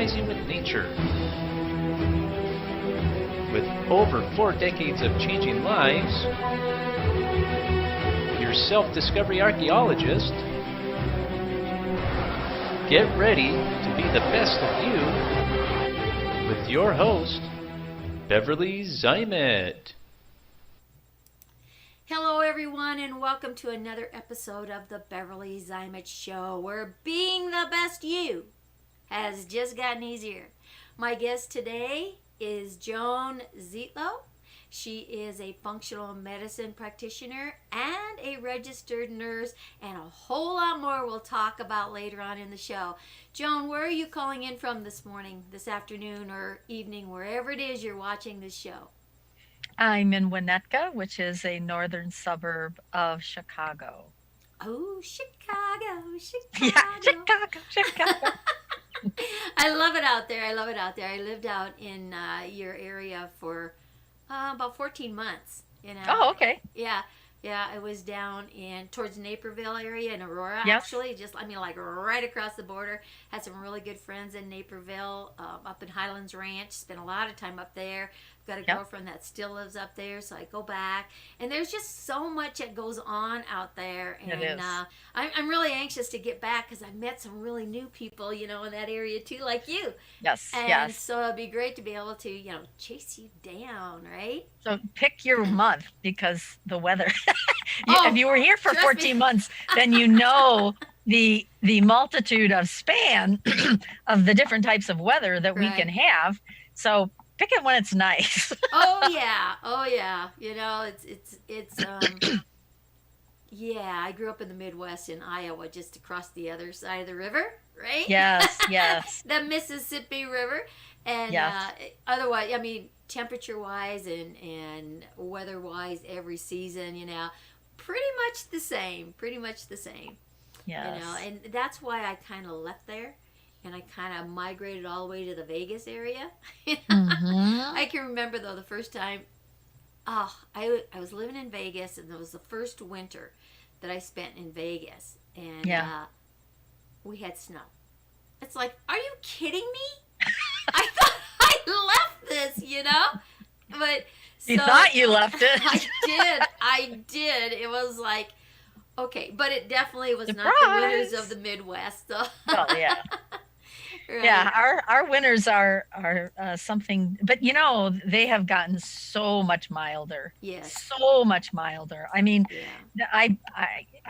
harmonizing with nature. With over 4 decades of changing lives, your self-discovery archaeologist, get ready to be the best of you with your host, Beverly Zeimet. Hello everyone, and welcome to another episode of the Beverly Zeimet Show, where being the best you has just gotten easier. My guest today is Joan Zietlow. She is a functional medicine practitioner and a registered nurse, and a whole lot more we'll talk about later on in the show. Joan, where are you calling in from this morning, this afternoon, or evening, wherever it is you're watching this show? I'm in Winnetka, which is a northern suburb of Chicago. Oh, Chicago. Yeah, Chicago. I love it out there. I lived out in your area for about 14 months. Oh, okay. Yeah. I was down towards Naperville area in Aurora, Yes. actually. Like right across the border. Had some really good friends in Naperville, up in Highlands Ranch. Spent a lot of time up there. Got a girlfriend that still lives up there, so I go back. And there's just so much that goes on out there. And It is. I'm really anxious to get back because I've met some really new people, in that area too, like you. Yes, And yes. so it'd be great to be able to, chase you down, right? So pick your month because the weather. Oh, if you were here for trust 14 me. months, then you know the multitude of span of the different types of weather that we Right. can have. So pick it when it's nice. Oh yeah. It's yeah, I grew up in the Midwest in Iowa, just across the other side of the river, right? Yes. The Mississippi River. And Yes. otherwise, temperature wise and weather wise, every season, pretty much the same. Yes. And that's why I kind of left there. And I kind of migrated all the way to the Vegas area. Mhm. I can remember, though, the first time, I was living in Vegas, and it was the first winter that I spent in Vegas. And we had snow. It's like, are you kidding me? I thought I left this, But You thought you left it. I did. It was like, okay. But it definitely was not the winters of the Midwest. So. Oh, yeah. Right. Yeah, our winters are something, but they have gotten so much milder. Yes. So much milder. I mean, Yeah. I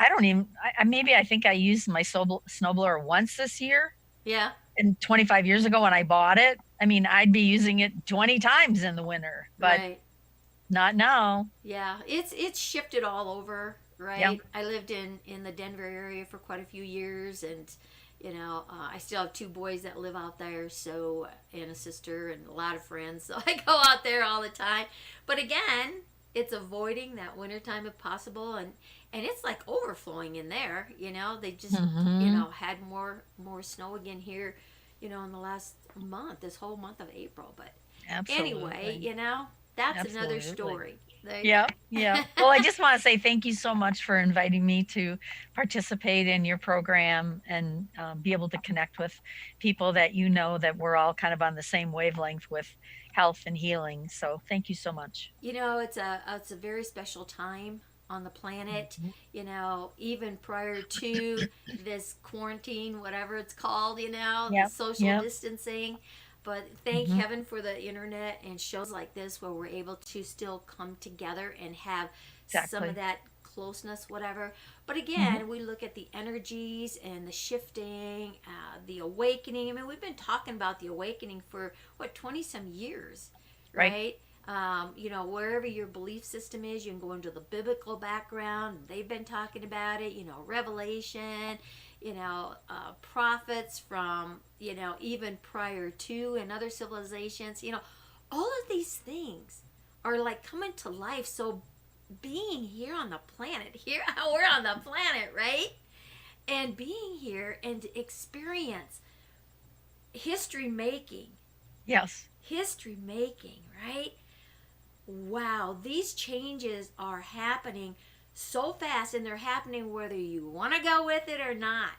don't even. Maybe I think I used my snowblower once this year. Yeah. And 25 years ago when I bought it, I mean, I'd be using it 20 times in the winter, but Right. not now. Yeah. It's shifted all over, right? Yep. I lived in the Denver area for quite a few years, and I still have 2 boys that live out there, so, and a sister and a lot of friends, so I go out there all the time. But again, it's avoiding that wintertime if possible, and it's like overflowing in there. They just had more snow again here, in the last month, this whole month of April. But Absolutely. anyway, that's another Absolutely. story. Yeah. Well, I just want to say thank you so much for inviting me to participate in your program and be able to connect with people that that we're all kind of on the same wavelength with health and healing. So thank you so much. It's a very special time on the planet. Even prior to this quarantine, whatever it's called, the social distancing. But thank heaven for the internet and shows like this where we're able to still come together and have some of that closeness, whatever. But again, we look at the energies and the shifting, the awakening. I mean, we've been talking about the awakening for, 20-some years, right? Wherever your belief system is, you can go into the biblical background. They've been talking about it, Revelation, prophets from, even prior to and other civilizations, all of these things are like coming to life. So being here on the planet, we're on the planet, right? And being here and to experience history making. Yes. History making, right? Wow, these changes are happening so fast, and they're happening whether you want to go with it or not.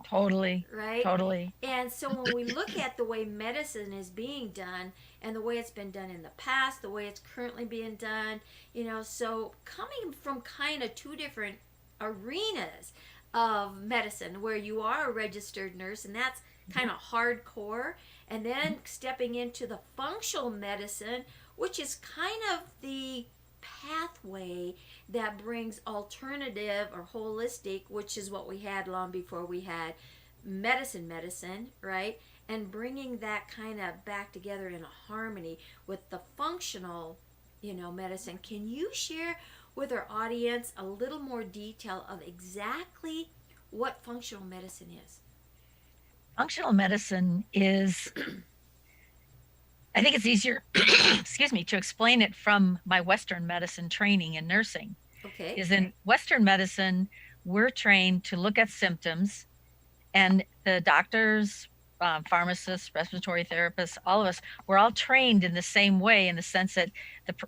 Totally. Right? Totally. And so when we look at the way medicine is being done and the way it's been done in the past, the way it's currently being done, so coming from kind of two different arenas of medicine where you are a registered nurse and that's kind of hardcore, and then stepping into the functional medicine, which is kind of the pathway that brings alternative or holistic, which is what we had long before we had medicine, right? And bringing that kind of back together in a harmony with the functional, medicine. Can you share with our audience a little more detail of exactly what functional medicine is? Functional medicine is, I think it's easier, excuse me, to explain it from my Western medicine training in nursing. Okay. Is in Western medicine, we're trained to look at symptoms, and the doctors, pharmacists, respiratory therapists, all of us, we're all trained in the same way, in the sense that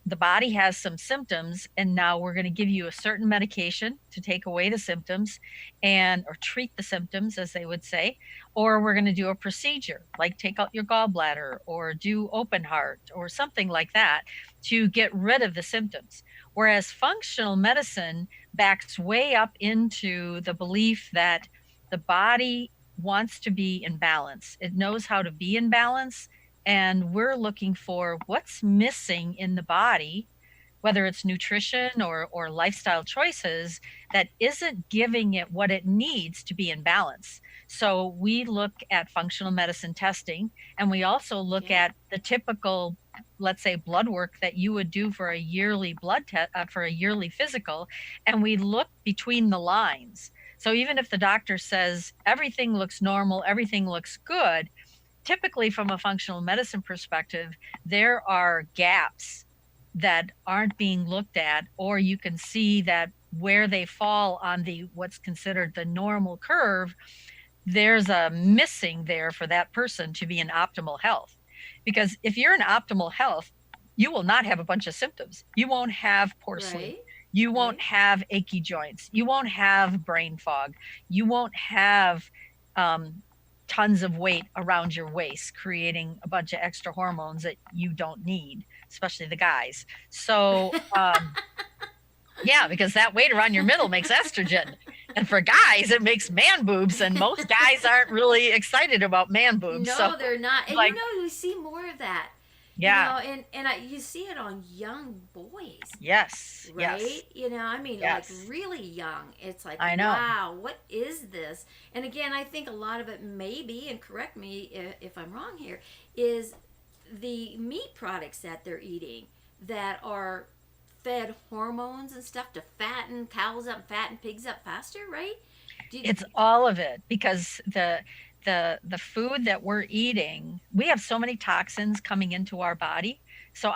the body has some symptoms, and now we're going to give you a certain medication to take away the symptoms or treat the symptoms, as they would say, or we're going to do a procedure like take out your gallbladder or do open heart or something like that to get rid of the symptoms. Whereas functional medicine backs way up into the belief that the body wants to be in balance. It knows how to be in balance, and we're looking for what's missing in the body, whether it's nutrition or lifestyle choices, that isn't giving it what it needs to be in balance. So we look at functional medicine testing, and we also look at the typical, let's say, blood work that you would do for a yearly blood test, for a yearly physical, and we look between the lines. So even if the doctor says everything looks normal, everything looks good, typically from a functional medicine perspective, there are gaps that aren't being looked at, or you can see that where they fall on what's considered the normal curve, there's a missing there for that person to be in optimal health. Because if you're in optimal health, you will not have a bunch of symptoms. You won't have poor sleep. You won't have achy joints. You won't have brain fog. You won't have tons of weight around your waist, creating a bunch of extra hormones that you don't need, especially the guys. So, yeah, because that weight around your middle makes estrogen. And for guys, it makes man boobs. And most guys aren't really excited about man boobs. No, so, they're not. And you see more of that. Yeah. You see it on young boys. Yes. Right? Yes. Like really young. It's like, I know. Wow, what is this? And again, I think a lot of it may be, and correct me if I'm wrong here, is the meat products that they're eating that are fed hormones and stuff to fatten cows up, fatten pigs up faster, right? It's all of it, because the food that we're eating, we have so many toxins coming into our body. So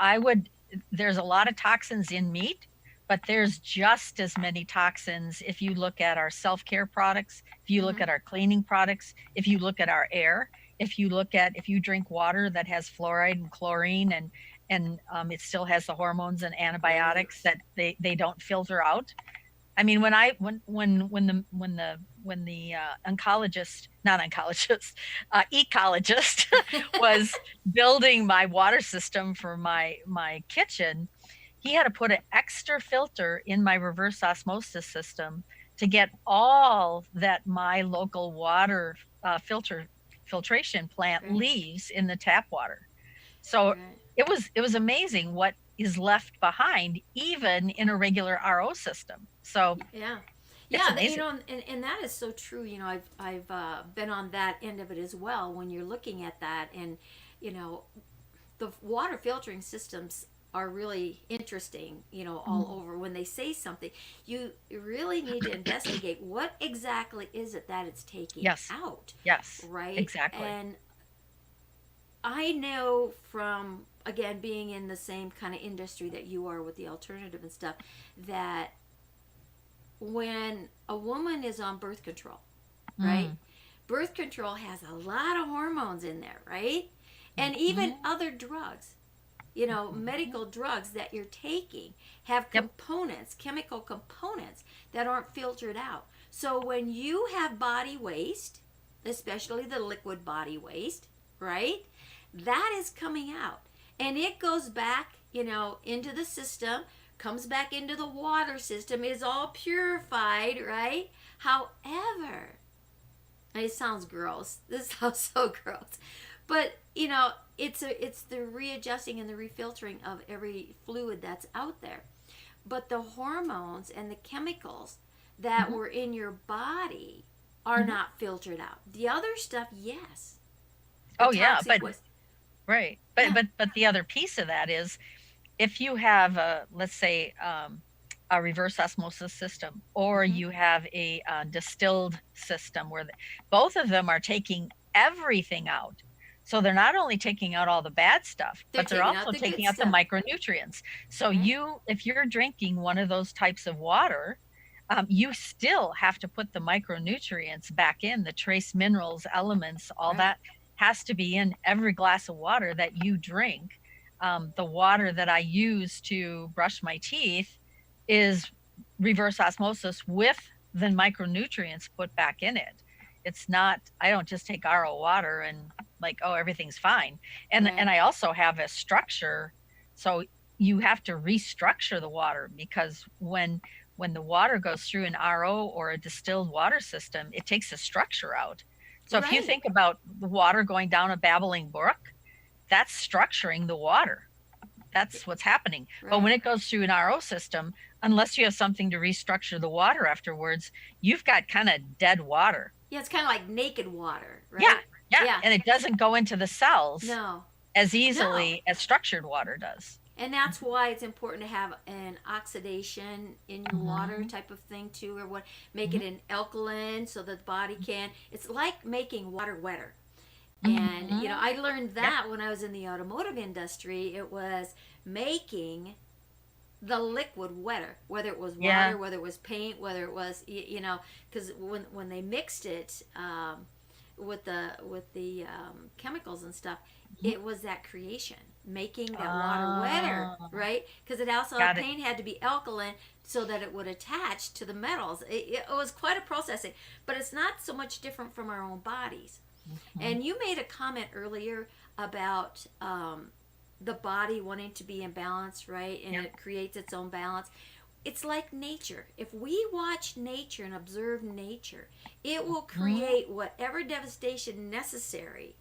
there's a lot of toxins in meat, but there's just as many toxins if you look at our self-care products, if you look at our cleaning products, if you look at our air, if you drink water that has fluoride and chlorine and it still has the hormones and antibiotics that they don't filter out. I mean, when the ecologist was building my water system for my kitchen, he had to put an extra filter in my reverse osmosis system to get all that my local water filtration plant leaves in the tap water. So it was amazing what is left behind, even in a regular RO system. So yeah, amazing. And that is so true. I've been on that end of it as well. When you're looking at that, and the water filtering systems are really interesting. All over. When they say something, you really need to investigate what exactly is it that it's taking out. Yes. Right. Exactly. And I know from, again, being in the same kind of industry that you are with the alternative and stuff, that when a woman is on birth control, right? Birth control has a lot of hormones in there, right? And even other drugs, medical drugs that you're taking have components, chemical components that aren't filtered out. So when you have body waste, especially the liquid body waste, right? That is coming out. And it goes back, into the system, comes back into the water system, is all purified, right? However, it sounds gross. This sounds so gross. But, it's the readjusting and the refiltering of every fluid that's out there. But the hormones and the chemicals that were in your body are not filtered out. The other stuff, yes. Oh yeah, but right. But the other piece of that is, if you have let's say a reverse osmosis system, or you have a distilled system where both of them are taking everything out. So they're not only taking out all the bad stuff, but they're also taking out the micronutrients. So if you're drinking one of those types of water, you still have to put the micronutrients back in, the trace minerals, elements, all that has to be in every glass of water that you drink. The water that I use to brush my teeth is reverse osmosis with the micronutrients put back in it. It's not, I don't just take RO water and everything's fine. And I also have a structure. So you have to restructure the water, because when the water goes through an RO or a distilled water system, it takes the structure out. So if you think about the water going down a babbling brook, that's structuring the water. That's what's happening. But when it goes through an RO system, unless you have something to restructure the water afterwards, you've got kind of dead water. Yeah, it's kind of like naked water, right? Yeah. And it doesn't go into the cells no. as easily as structured water does. And that's why it's important to have an oxidation in your water type of thing too, or make it an alkaline so that the body can. It's like making water wetter. And I learned that when I was in the automotive industry. It was making the liquid wetter, whether it was water, whether it was paint, whether it was because when they mixed it with the chemicals and stuff, it was that creation, making that water wetter, right? Because it also paint had to be alkaline so that it would attach to the metals. It was quite a processing, but it's not so much different from our own bodies. And you made a comment earlier about the body wanting to be in balance, right? And it creates its own balance. It's like nature. If we watch nature and observe nature, it will create whatever devastation necessary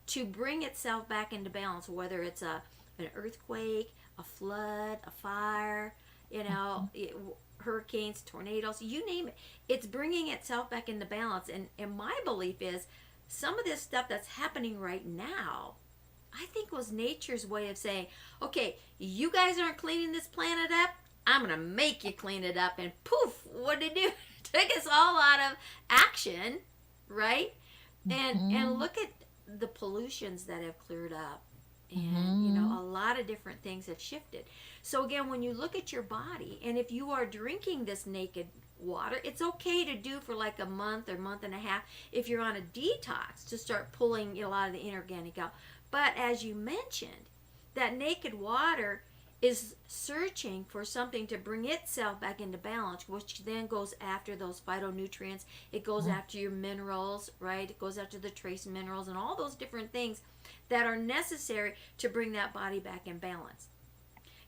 to bring itself back into balance, whether it's an earthquake, a flood, a fire, hurricanes, tornadoes, you name it. It's bringing itself back into balance. And my belief is some of this stuff that's happening right now, I think was nature's way of saying, okay, you guys aren't cleaning this planet up, I'm going to make you clean it up. And poof, what did it do? Took us all out of action, right? And look at the pollutions that have cleared up. And, a lot of different things have shifted. So again, when you look at your body, and if you are drinking this naked water, it's okay to do for like a month or month and a half if you're on a detox, to start pulling a lot of the inorganic out. But as you mentioned, that naked water is searching for something to bring itself back into balance, which then goes after those phytonutrients. It goes after your minerals, right? It goes after the trace minerals and all those different things that are necessary to bring that body back in balance.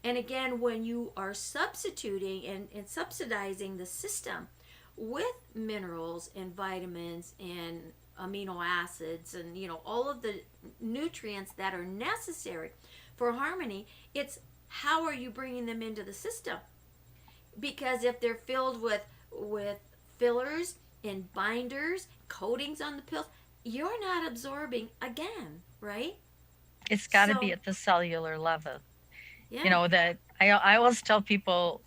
And again, when you are substituting and subsidizing the system with minerals and vitamins and amino acids and all of the nutrients that are necessary for harmony, it's how are you bringing them into the system? Because if they're filled with fillers and binders, coatings on the pills, you're not absorbing again, right? It's got to be at the cellular level. That I always tell people,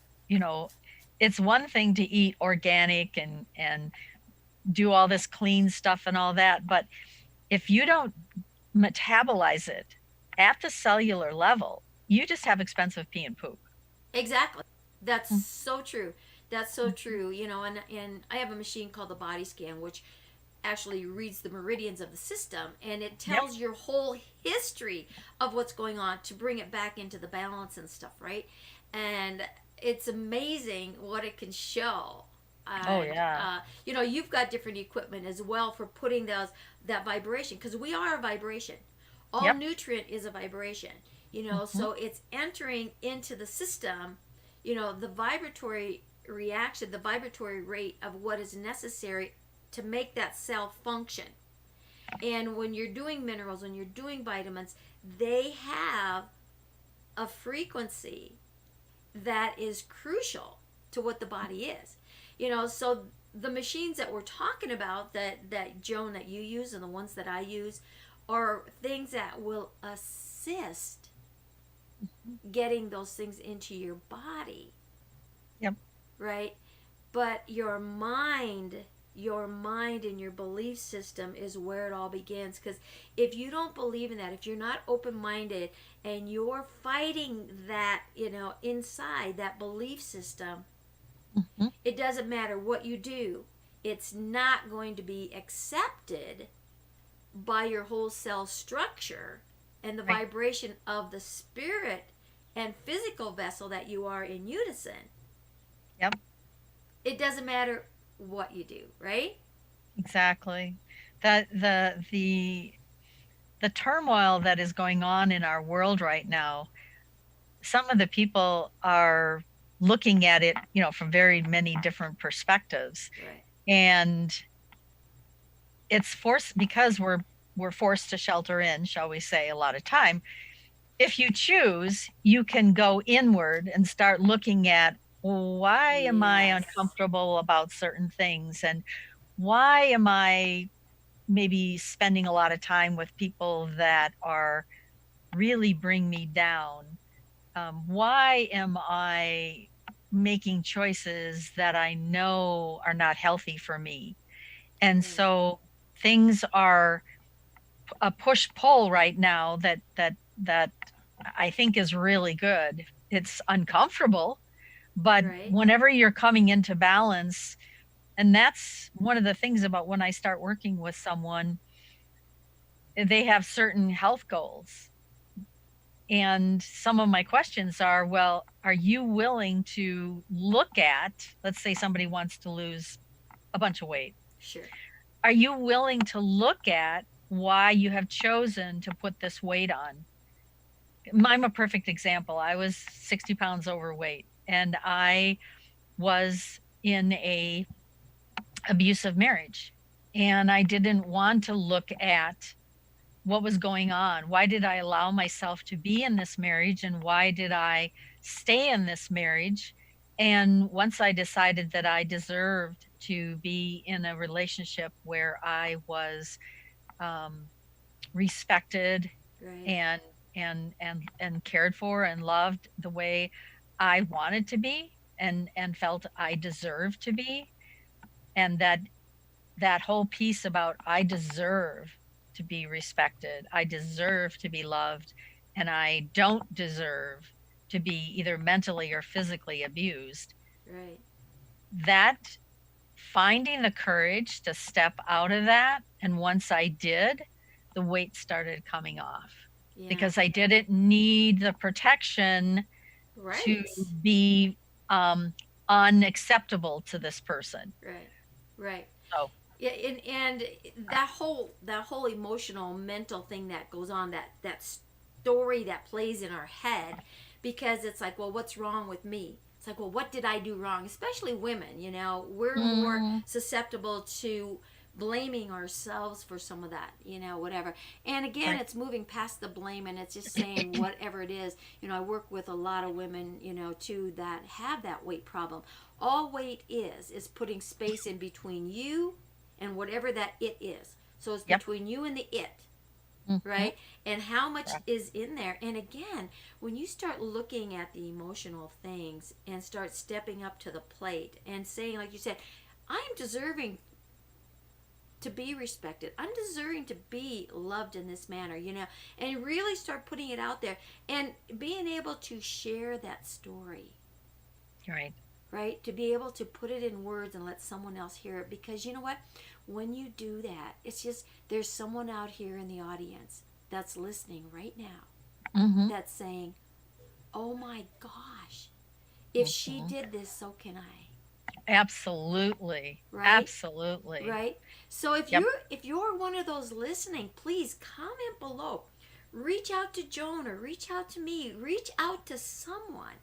it's one thing to eat organic and do all this clean stuff and all that, but if you don't metabolize it at the cellular level, you just have expensive pee and poop. Exactly. That's so true. That's so true. And I have a machine called the body scan, which actually reads the meridians of the system, and it tells your whole history of what's going on to bring it back into the balance and stuff, right? And it's amazing what it can show. Oh, And yeah. you've got different equipment as well for putting that vibration, because we are a vibration. All Yep. nutrient is a vibration. Hmm. So it's entering into the system. The vibratory reaction, the vibratory rate of what is necessary to make that cell function. And when you're doing minerals, when you're doing vitamins, they have a frequency that is crucial to what the body is. So the machines that we're talking about, that Joan, that you use, and the ones that I use, are things that will assist getting those things into your body. Yep. Right? But your mind and your belief system is where it all begins. Because if you don't believe in that, if you're not open-minded, and you're fighting that, inside that belief system, Hmm. it doesn't matter what you do, it's not going to be accepted by your whole cell structure and the Right. vibration of the spirit and physical vessel that you are in unison. Yep. It doesn't matter what you do, right? Exactly. That the turmoil that is going on in our world right now, some of the people are looking at it, from very many different perspectives. Right. And it's forced because we're forced to shelter in, shall we say, a lot of time. If you choose, you can go inward and start looking at, why am I Yes. uncomfortable about certain things, and why am I maybe spending a lot of time with people that are really bring me down? Why am I making choices that I know are not healthy for me? And Right. so things are a push pull right now that I think is really good. It's uncomfortable, but Right. whenever you're coming into balance, and that's one of the things about when I start working with someone, they have certain health goals. And some of my questions are, well, are you willing to look at, let's say somebody wants to lose a bunch of weight. Sure. Are you willing to look at why you have chosen to put this weight on? I'm a perfect example. I was 60 pounds overweight, and I was in a abusive marriage, and I didn't want to look at what was going on. Why did I allow myself to be in this marriage, and why did I stay in this marriage? And once I decided that I deserved to be in a relationship where I was um, respected Right. and and cared for and loved the way I wanted to be, and felt I deserved to be, and that whole piece about I deserve to be respected, I deserve to be loved, and I don't deserve to be either mentally or physically abused. Right. That finding the courage to step out of that, and once I did, the weight started coming off Yeah. because I didn't need the protection to Right. be unacceptable to this person. Right. Right. So, Yeah, and that whole emotional mental thing that goes on, that story that plays in our head, because it's like, well, what's wrong with me? It's like, well, what did I do wrong? Especially women, we're more mm, susceptible to blaming ourselves for some of that, whatever. And again, right. it's moving past the blame, and it's just saying whatever it is. I work with a lot of women, too, that have that weight problem. All weight is putting space in between you and whatever that it is. So it's Yep. between you and the it, Hmm. right? And how much Correct. is in there. And again, when you start looking at the emotional things and start stepping up to the plate and saying, like you said, I am deserving to be respected. I'm deserving to be loved in this manner, and really start putting it out there and being able to share that story, Right. right? To be able to put it in words and let someone else hear it. Because you know what? When you do that, it's just, there's someone out here in the audience that's listening right now Hmm. that's saying, oh my gosh, if she Hmm. did this, so can I. Absolutely. Right? Absolutely. Right? So Yep. if you're one of those listening, please comment below. Reach out to Joan or reach out to me. Reach out to someone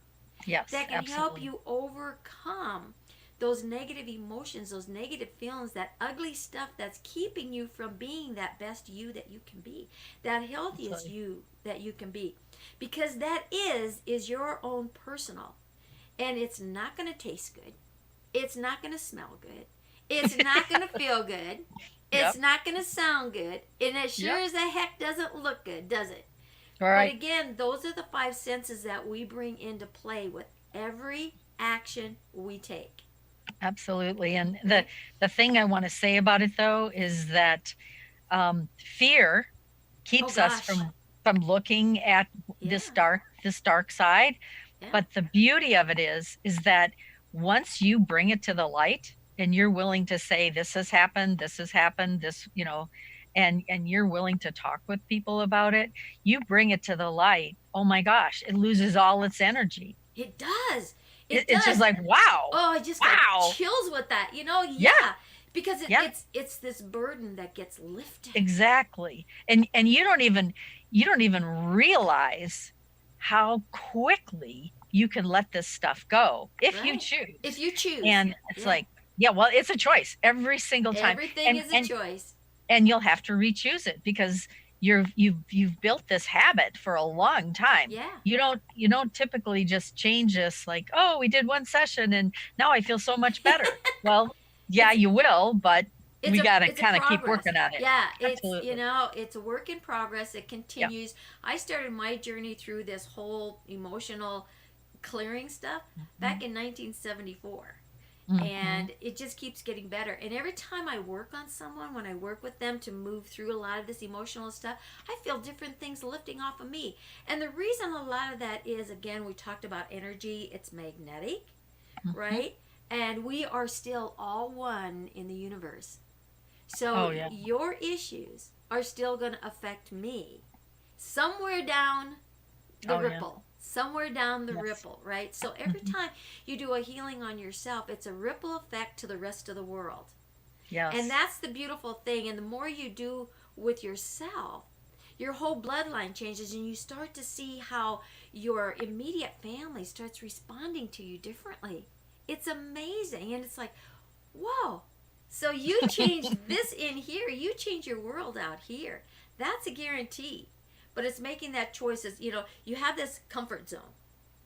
Yes, that can help absolutely. you overcome those negative emotions, those negative feelings, that ugly stuff that's keeping you from being that best you that you can be, that healthiest Absolutely. you that you can be. Because that is your own personal. And it's not going to taste good. It's not going to smell good. It's not going to feel good. It's Yep. not going to sound good. And it sure Yep. as the heck doesn't look good, does it? All But right. again, those are the five senses that we bring into play with every action we take. Absolutely. And the thing I want to say about it though is that fear Oh keeps us gosh. from looking at Yeah. this dark side. Yeah. But the beauty of it is that once you bring it to the light and you're willing to say this has happened, this, and you're willing to talk with people about it, you bring it to the light. Oh my gosh, it loses all its energy. It does. It's just like, wow. Oh, I just got Wow. chills with that. Yeah. Yeah. Because Yeah. it's this burden that gets lifted. Exactly. And you don't even realize how quickly you can let this stuff go if you Right. choose. If you choose. And it's Yeah. like, yeah, well, it's a choice every single time. Everything is a choice. And you'll have to re-choose it because you've built this habit for a long time. Yeah. You don't typically just change this like, oh, we did one session and now I feel so much better. Well, yeah, you will, but we got to kind of keep working on it. Yeah, Absolutely. it's a work in progress. It continues. Yep. I started my journey through this whole emotional clearing stuff back in 1974. Mm-hmm. And it just keeps getting better. And every time I work on someone, when I work with them to move through a lot of this emotional stuff, I feel different things lifting off of me. And the reason a lot of that is, again, we talked about energy, it's magnetic, right? And we are still all one in the universe. So your issues are still going to affect me somewhere down the ripple. Somewhere down the ripple, right? So every time you do a healing on yourself, it's a ripple effect to the rest of the world. Yes. And that's the beautiful thing. And the more you do with yourself, your whole bloodline changes and you start to see how your immediate family starts responding to you differently. It's amazing. And it's like, whoa. So you change this in here. You change your world out here. That's a guarantee. But it's making that choice. You have this comfort zone,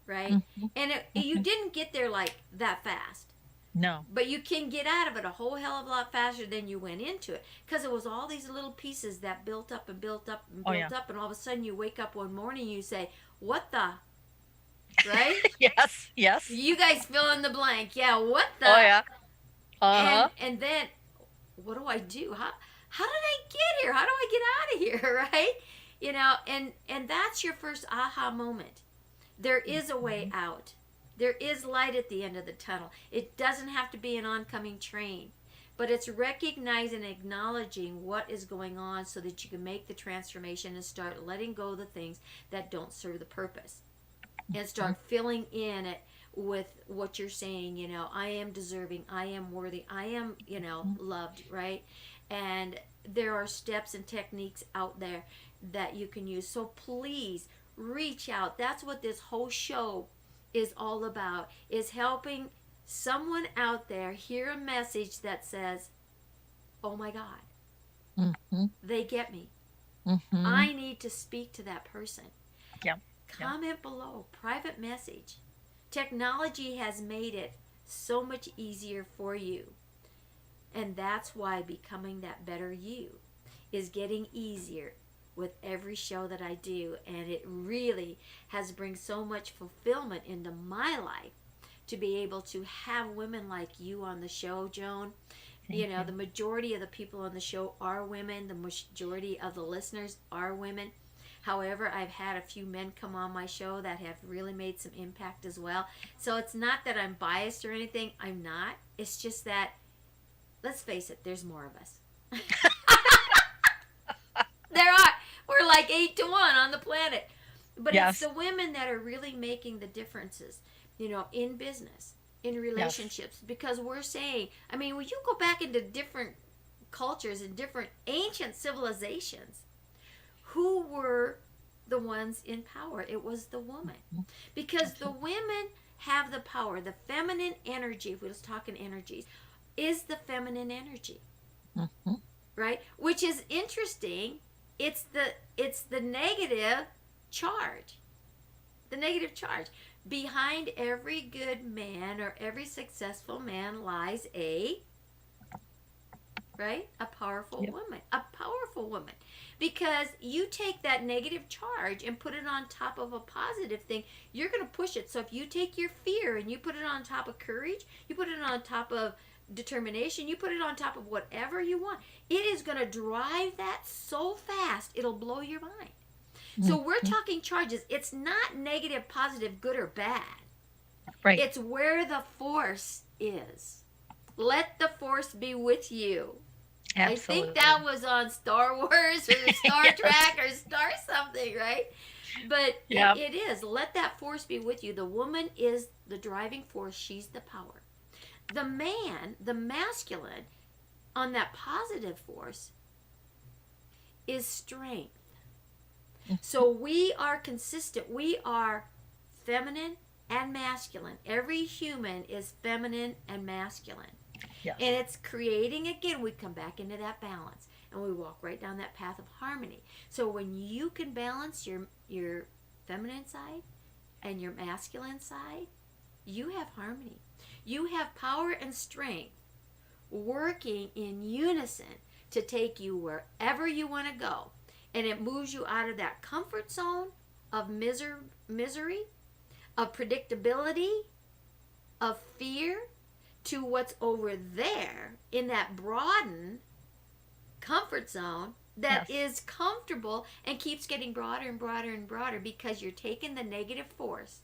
right? Mm-hmm. And you didn't get there like that fast. No. But you can get out of it a whole hell of a lot faster than you went into it. Because it was all these little pieces that built up and built up and built up. And all of a sudden you wake up one morning and you say, what the? Right? Yes, yes. You guys fill in the blank. Yeah, what the? Oh, yeah. Uh-huh. And then, what do I do? How did I get here? How do I get out of here, right? And that's your first aha moment. There is a way out. There is light at the end of the tunnel. It doesn't have to be an oncoming train, but it's recognizing and acknowledging what is going on so that you can make the transformation and start letting go of the things that don't serve the purpose and start filling in it with what you're saying. I am deserving, I am worthy, I am, loved, right? And there are steps and techniques out there that you can use. So please reach out. That's what this whole show is all about, is helping someone out there hear a message that says, oh my God, they get me. I need to speak to that person. Comment below, private message. Technology has made it so much easier for you. And that's why becoming that better you is getting easier with every show that I do. And it really has bring so much fulfillment into my life to be able to have women like you on the show, Joan. Thank you. The majority of the people on the show are women. The majority of the listeners are women. However, I've had a few men come on my show that have really made some impact as well. So it's not that I'm biased or anything. I'm not. It's just that, let's face it, there's more of us. There are. We're like 8-1 on the planet. But it's the women that are really making the differences, in business. in relationships, because we're saying, I mean, when you go back into different cultures and different ancient civilizations, who were the ones in power? It was the woman. Because the women have the power. The feminine energy, if we was talking energies, is the feminine energy. Right? Which is interesting. It's the negative charge. The negative charge. Behind every good man or every successful man lies a powerful woman. A powerful woman. Because you take that negative charge and put it on top of a positive thing, you're going to push it. So if you take your fear and you put it on top of courage, you put it on top of determination, you put it on top of whatever you want, it is going to drive that so fast, it'll blow your mind. So we're talking charges. It's not negative, positive, good or bad. Right. It's where the force is. Let the force be with you. Absolutely. I think that was on Star Wars or Star Trek or Star something, right? But it is. Let that force be with you. The woman is the driving force. She's the power. The man, the masculine, on that positive force is strength. So we are consistent. We are feminine and masculine. Every human is feminine and masculine. Yes. And it's creating, again, we come back into that balance. And we walk right down that path of harmony. So when you can balance your feminine side and your masculine side, you have harmony. You have power and strength working in unison to take you wherever you want to go. And it moves you out of that comfort zone of misery, of predictability, of fear, to what's over there in that broadened comfort zone that is comfortable and keeps getting broader and broader and broader, because you're taking the negative force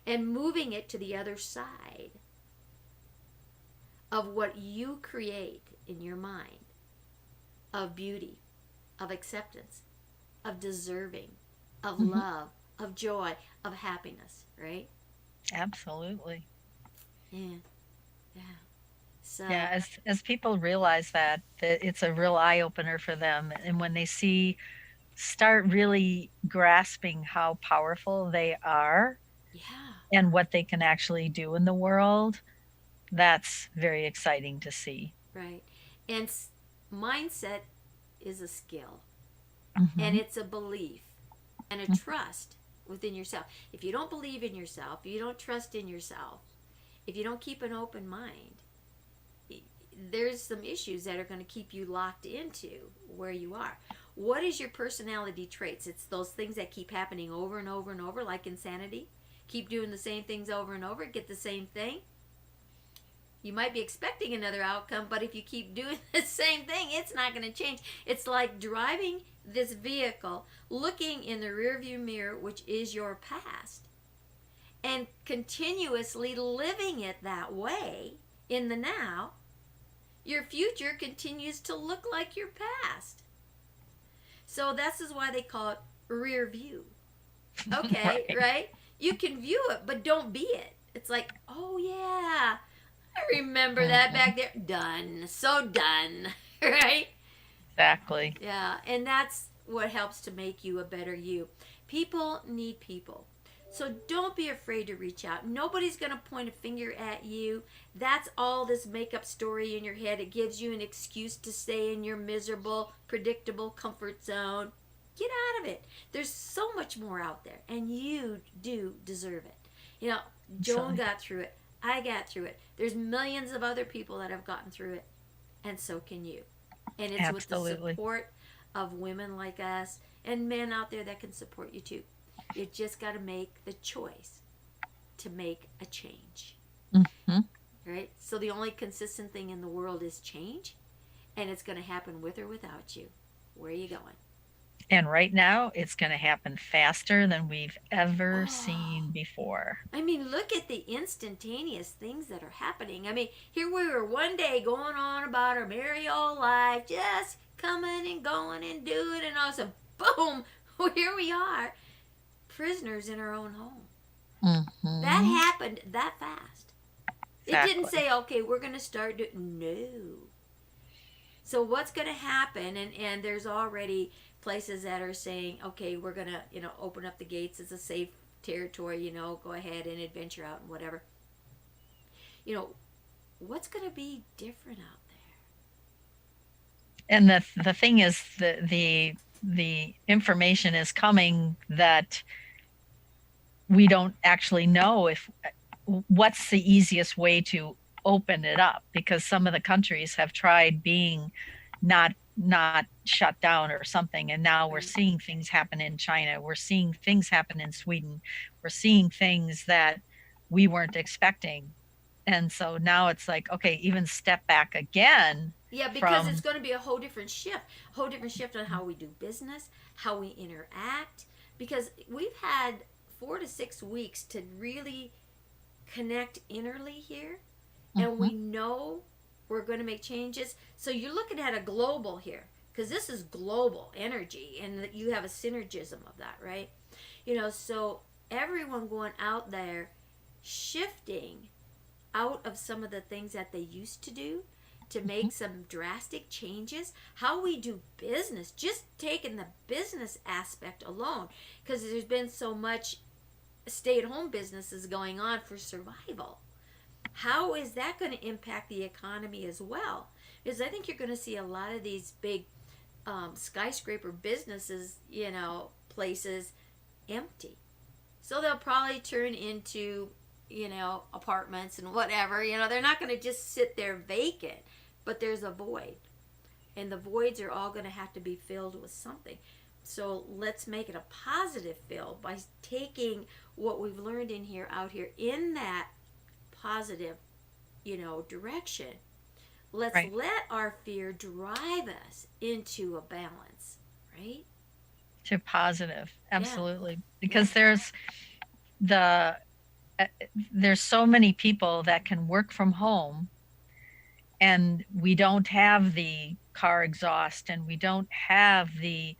and moving it to the other side of what you create in your mind of beauty, of acceptance, of deserving, of love, of joy, of happiness, right? Absolutely. Yeah. So as people realize that it's a real eye opener for them, and when they start really grasping how powerful they are, and what they can actually do in the world, that's very exciting to see. Right. And mindset is a skill, and it's a belief and a trust within yourself. If you don't believe in yourself, if you don't trust in yourself, if you don't keep an open mind, there's some issues that are going to keep you locked into where you are. What is your personality traits? It's those things that keep happening over and over and over, like insanity. Keep doing the same things over and over, get the same thing. You might be expecting another outcome, but if you keep doing the same thing, it's not going to change. It's like driving this vehicle, looking in the rearview mirror, which is your past, and continuously living it that way in the now. Your future continues to look like your past. So this is why they call it rear view. Okay, right? You can view it, but don't be it. It's like, oh yeah, I remember that back there. Done. So done. Right? Exactly. Yeah, and that's what helps to make you a better you. People need people. So don't be afraid to reach out. Nobody's going to point a finger at you. That's all this make-up story in your head. It gives you an excuse to stay in your miserable, predictable comfort zone. Get out of it. There's so much more out there, and you do deserve it. You know, Joan got through it. I got through it. There's millions of other people that have gotten through it, and so can you. And it's with the support of women like us and men out there that can support you too. You just got to make the choice to make a change. Right? So the only consistent thing in the world is change, and it's going to happen with or without you. Where are you going? And right now, it's going to happen faster than we've ever seen before. I mean, look at the instantaneous things that are happening. I mean, here we were one day going on about our merry old life, just coming and going and doing, and all of a sudden, boom, here we are, prisoners in our own home. That happened that fast. Exactly. It didn't say, okay, we're going to start doing, no. So what's going to happen, and there's already places that are saying, okay, we're going to, open up the gates as a safe territory, go ahead and adventure out and whatever. What's going to be different out there? And the thing is, the information is coming that we don't actually know what's the easiest way to open it up, because some of the countries have tried being not shut down or something, and now we're seeing things happen in China, we're seeing things happen in Sweden, we're seeing things that we weren't expecting. And so now it's like, okay, even step back again. Yeah, because it's going to be a whole different shift on how we do business, how we interact, because we've had 4 to 6 weeks to really connect innerly here, and we know we're going to make changes. So you're looking at a global here, because this is global energy, and you have a synergism of that, right? So everyone going out there shifting out of some of the things that they used to do to make some drastic changes. How we do business, just taking the business aspect alone, because there's been so much stay-at-home businesses going on for survival. How is that going to impact the economy as well? Because I think you're going to see a lot of these big skyscraper businesses, places empty. So they'll probably turn into, apartments and whatever. They're not going to just sit there vacant, but there's a void. And the voids are all going to have to be filled with something. So let's make it a positive fill by taking what we've learned in here, out here, in that positive, direction. Let's let our fear drive us into a balance, right? To positive, absolutely. Yeah. Because there's so many people that can work from home, and we don't have the car exhaust, and we don't have the,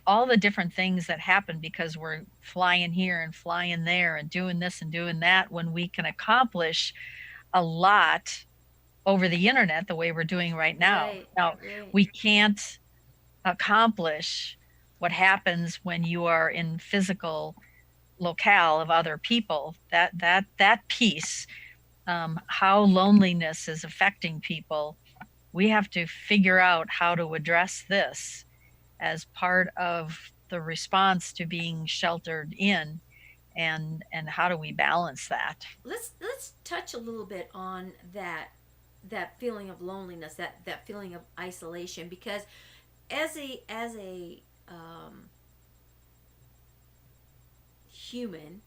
all the different things that happen because we're flying here and flying there and doing this and doing that, when we can accomplish a lot over the internet the way we're doing right now. We can't accomplish what happens when you are in physical locale of other people, that piece, how loneliness is affecting people. We have to figure out how to address this as part of the response to being sheltered in, and how do we balance that? Let's touch a little bit on that feeling of loneliness, that feeling of isolation, because as a human,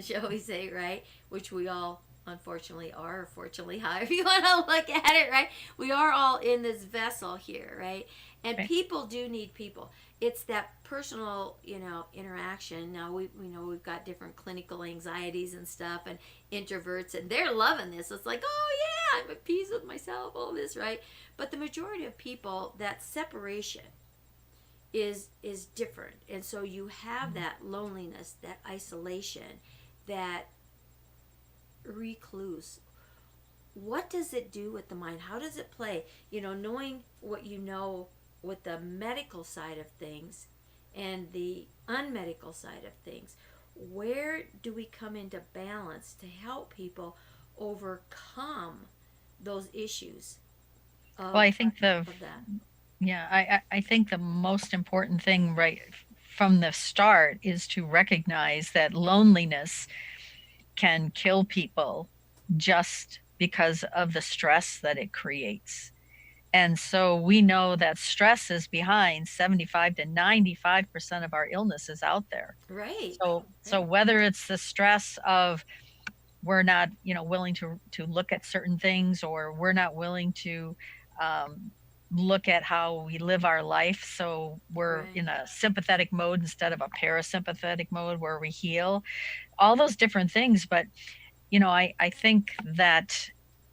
shall we say, right, which we all unfortunately are, or fortunately, however you want to look at it, right, we are all in this vessel here, right? And people do need people. It's that personal, interaction. Now we know we've got different clinical anxieties and stuff, and introverts, and they're loving this. It's like, oh yeah, I'm at peace with myself, all this, right? But the majority of people, that separation is different, and so you have that loneliness, that isolation, that recluse. What does it do with the mind? How does it play? Knowing what you know with the medical side of things and the unmedical side of things, where do we come into balance to help people overcome those issues I think I think the most important thing right from the start is to recognize that loneliness can kill people just because of the stress that it creates. And so we know that stress is behind 75 to 95% of our illnesses out there. Right. So whether it's the stress of we're not, willing to look at certain things, or we're not willing to look at how we live our life. So we're in a sympathetic mode instead of a parasympathetic mode where we heal, all those different things. But, I think that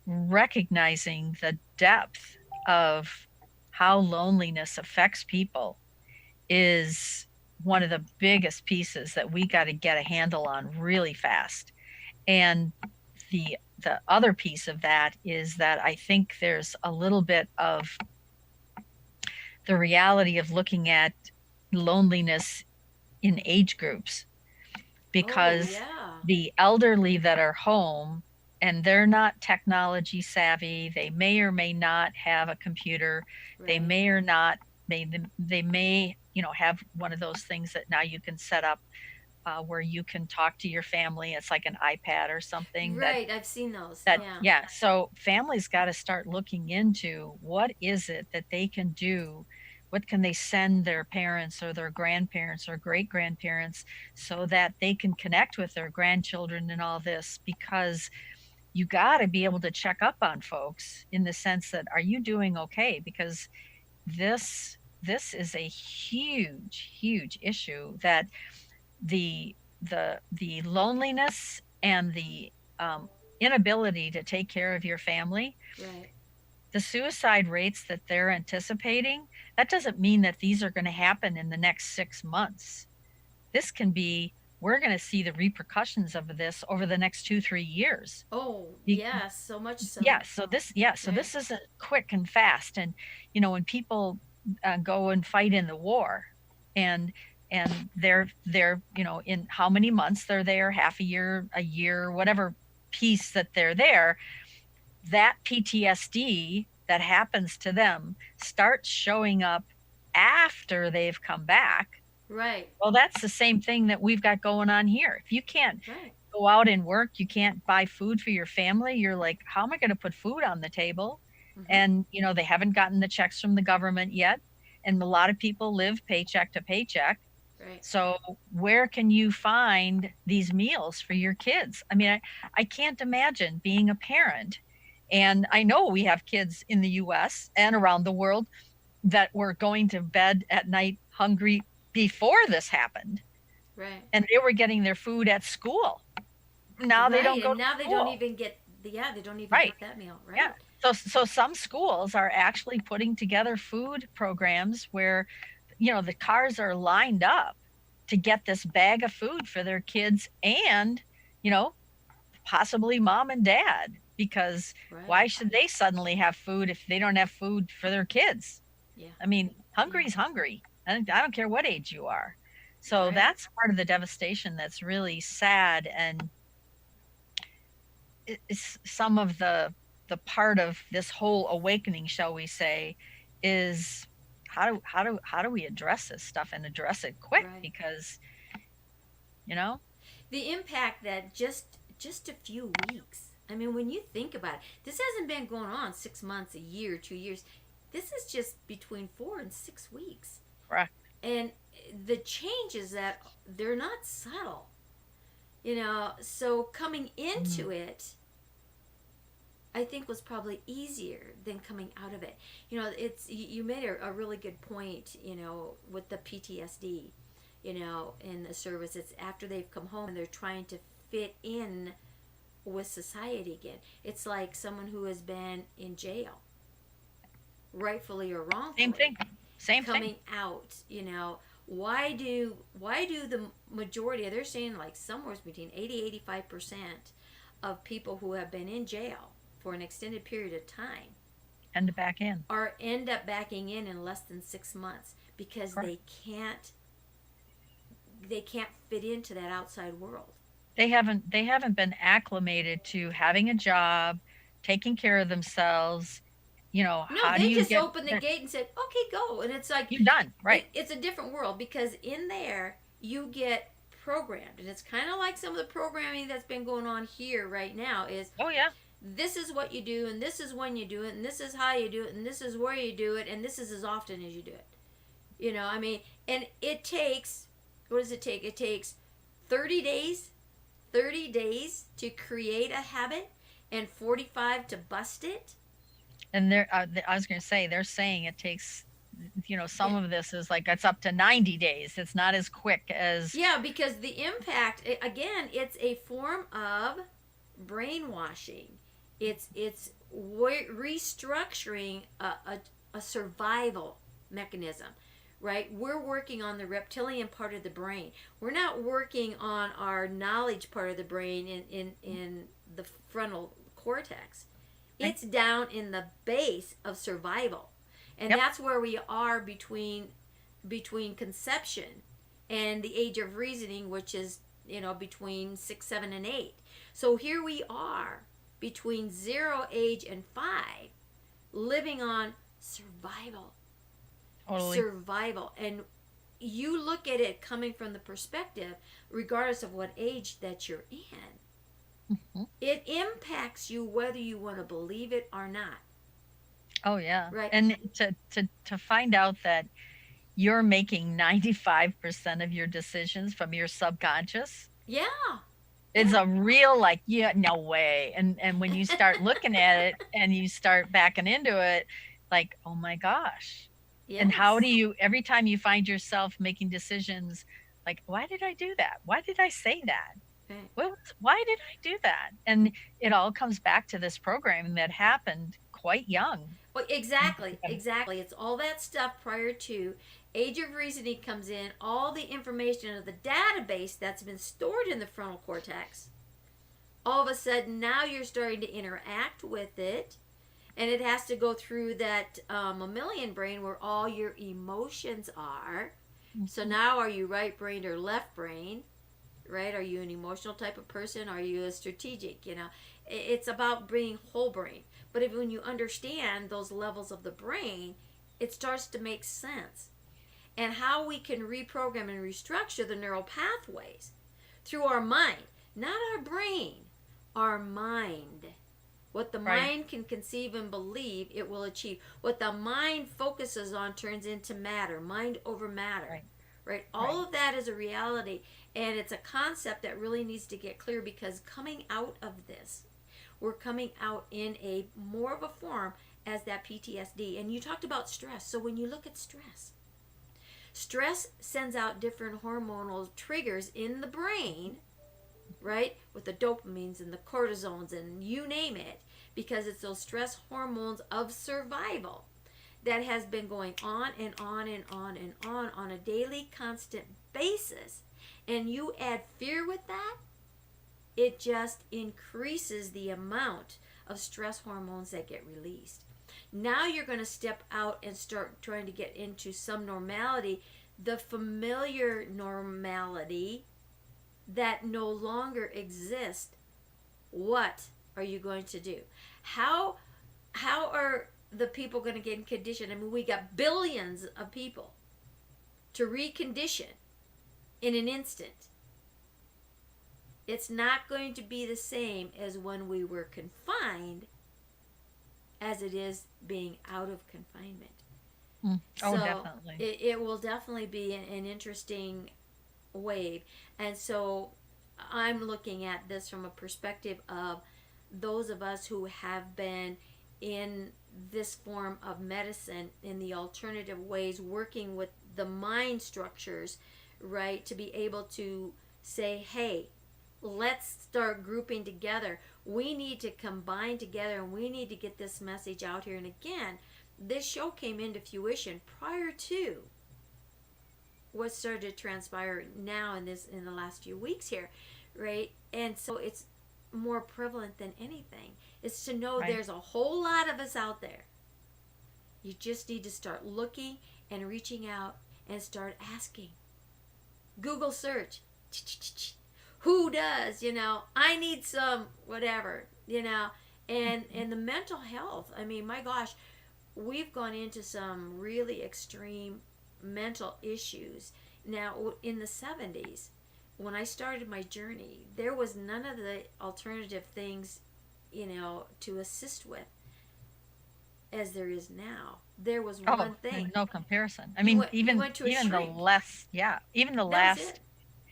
recognizing the depth of how loneliness affects people is one of the biggest pieces that we got to get a handle on really fast. And the other piece of that is that I think there's a little bit of the reality of looking at loneliness in age groups, because the elderly that are home and they're not technology savvy, they may or may not have a computer, they may or not, they may, have one of those things that now you can set up where you can talk to your family. It's like an iPad or something. Right, I've seen those. Yeah. So families got to start looking into what is it that they can do. What can they send their parents or their grandparents or great grandparents so that they can connect with their grandchildren and all this? Because you got to be able to check up on folks in the sense that, are you doing okay? Because this is a huge issue, that the loneliness and the inability to take care of your family, the suicide rates that they're anticipating, that doesn't mean that these are going to happen in the next 6 months. This can be, we're going to see the repercussions of this over the next 2-3 years. Oh, yes, so much so. So this isn't quick and fast. And when people go and fight in the war, and they're in how many months they're there, half a year, whatever piece that they're there, that PTSD that happens to them starts showing up after they've come back. Right. Well, that's the same thing that we've got going on here. If you can't go out and work, you can't buy food for your family, you're like, how am I going to put food on the table? And they haven't gotten the checks from the government yet, and a lot of people live paycheck to paycheck. So where can you find these meals for your kids? I mean, I can't imagine being a parent. And I know we have kids in the US and around the world that were going to bed at night hungry before this happened. And they were getting their food at school. Now they don't go and now to they school. don't even get they don't even get that meal. So some schools are actually putting together food programs where the cars are lined up to get this bag of food for their kids and, possibly mom and dad, because why should they suddenly have food if they don't have food for their kids? I mean, hungry is hungry. I don't care what age you are. So that's part of the devastation that's really sad. And it's some of the part of this whole awakening, shall we say, is how do we address this stuff and address it quick? Because the impact that just a few weeks. I mean, when you think about it, this hasn't been going on 6 months, a year, 2 years. This is just between 4 and 6 weeks. Correct. And the changes that they're not subtle. So coming into it, I think was probably easier than coming out of it. It's, you made a really good point, with the PTSD, in the service. It's after they've come home and they're trying to fit in with society again. It's like someone who has been in jail, rightfully or wrongfully. Same thing. Coming out, why do the majority, they're saying like somewhere between 80-85% of people who have been in jail for an extended period of time end up backing in less than 6 months, because they can't fit into that outside world. They haven't been acclimated to having a job, taking care of themselves. How do you just opened the gate and said, okay, go. And it's like, you're done. Right. It's a different world, because in there you get programmed. And it's kind of like some of the programming that's been going on here right now is, this is what you do, and this is when you do it, and this is how you do it, and this is where you do it, and this is as often as you do it. And it takes, what does it take? It takes 30 days to create a habit and 45 to bust it. And I was going to say, they're saying it takes, some of this is like, it's up to 90 days. It's not as quick as. Yeah, because the impact, again, it's a form of brainwashing. It's restructuring a survival mechanism, right? We're working on the reptilian part of the brain. We're not working on our knowledge part of the brain in the frontal cortex. It's down in the base of survival. And that's where we are between conception and the age of reasoning, which is, between 6, 7, and 8. So here we are between 0 age and 5, living on survival. Totally. Survival. And you look at it coming from the perspective, regardless of what age that you're in, it impacts you whether you want to believe it or not. Oh yeah. Right. And to find out that you're making 95% of your decisions from your subconscious. Yeah. It's a real no way. And when you start looking at it and you start backing into it, like, oh my gosh. Yes. And how do you, every time you find yourself making decisions, like, why did I do that? Why did I say that? Why did I do that? And it all comes back to this programming that happened quite young. Well, exactly. It's all that stuff prior to age of reasoning comes in, all the information of the database that's been stored in the frontal cortex. All of a sudden, now you're starting to interact with it, and it has to go through that mammalian brain where all your emotions are. So now, are you right brain or left brain? Right? Are you an emotional type of person? Are you a strategic? It's about being whole brain. But when you understand those levels of the brain, it starts to make sense. And how we can reprogram and restructure the neural pathways through our mind, not our brain, our mind. What the mind can conceive and believe, it will achieve. What the mind focuses on turns into matter, mind over matter. Right? All of that is a reality, and it's a concept that really needs to get clear, because coming out of this, we're coming out in a more of a form as that PTSD. And you talked about stress. So when you look at stress sends out different hormonal triggers in the brain, right? With the dopamines and the cortisones and you name it, because it's those stress hormones of survival that has been going on and on and on and on a daily, constant basis. And you add fear with that, it just increases the amount of stress hormones that get released. Now you're going to step out and start trying to get into some normality, the familiar normality that no longer exists. What are you going to do? How are the people going to get in condition? I mean, we got billions of people to recondition in an instant. It's not going to be the same as when we were confined as it is being out of confinement. So definitely. It will definitely be an interesting wave. And so I'm looking at this from a perspective of those of us who have been in this form of medicine, in the alternative ways, working with the mind structures, right, to be able to say, hey, let's start grouping together. We need to combine together, and we need to get this message out here. And again, this show came into fruition prior to what started to transpire now in the last few weeks here, right? And so it's more prevalent than anything. It's to know there's a whole lot of us out there. You just need to start looking and reaching out and start asking. Google search. Who does, I need some whatever, and the mental health. I mean, my gosh, we've gone into some really extreme mental issues. Now, in the 70s, when I started my journey, there was none of the alternative things, to assist with as there is now. There was one thing. No comparison. I mean, even the less, even the last.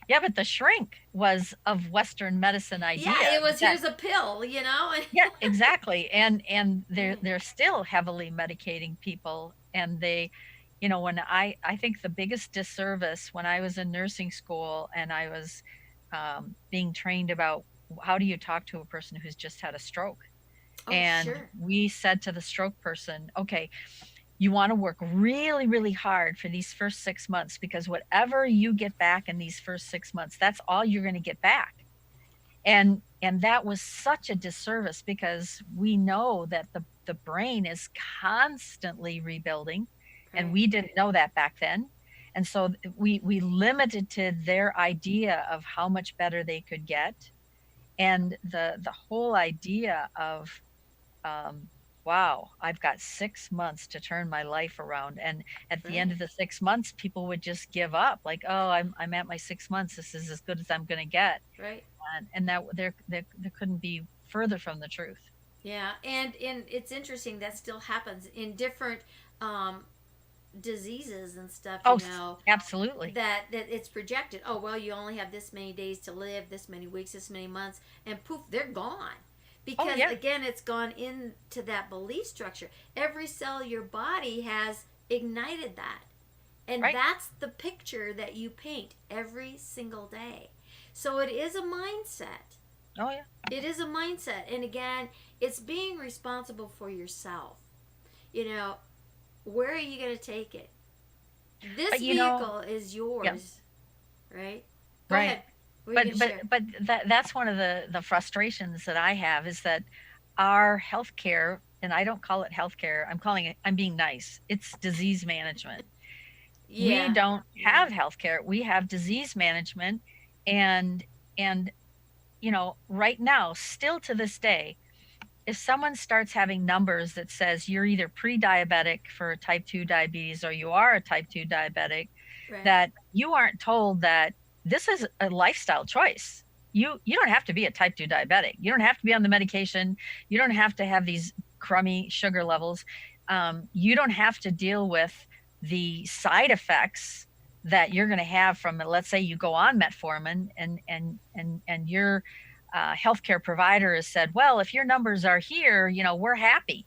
Yeah, but the shrink was of Western medicine idea. Yeah, it was here's a pill, Yeah, exactly. And they're still heavily medicating people. And they, when I think the biggest disservice when I was in nursing school and I was being trained about how do you talk to a person who's just had a stroke. And we said to the stroke person, okay, you want to work really, really hard for these first 6 months, because whatever you get back in these first 6 months, that's all you're going to get back. And that was such a disservice, because we know that the brain is constantly rebuilding, and we didn't know that back then. And so we limited to their idea of how much better they could get. And the whole idea of, wow, I've got 6 months to turn my life around. And at the end of the 6 months, people would just give up, like, oh, I'm at my 6 months. This is as good as I'm going to get. Right. And that there couldn't be further from the truth. Yeah. And it's interesting that still happens in different diseases and stuff, you know. Absolutely. That it's projected, oh, well, you only have this many days to live, this many weeks, this many months, and poof, they're gone. Because again, it's gone into that belief structure. Every cell of your body has ignited that. And that's the picture that you paint every single day. So it is a mindset. Oh, yeah. It is a mindset. And again, it's being responsible for yourself. You know, where are you going to take it? This vehicle is yours, right? Go ahead. But that's one of the frustrations that I have, is that our healthcare, and I don't call it healthcare, I'm being nice. It's disease management. Yeah. We don't have healthcare. We have disease management, and you know, right now, still to this day, if someone starts having numbers that says you're either pre-diabetic for type 2 diabetes or you are a type 2 diabetic, that you aren't told that this is a lifestyle choice. You don't have to be a type 2 diabetic. You don't have to be on the medication. You don't have to have these crummy sugar levels. You don't have to deal with the side effects that you're going to have from, let's say you go on metformin, and your healthcare provider has said, well, if your numbers are here, you know, we're happy.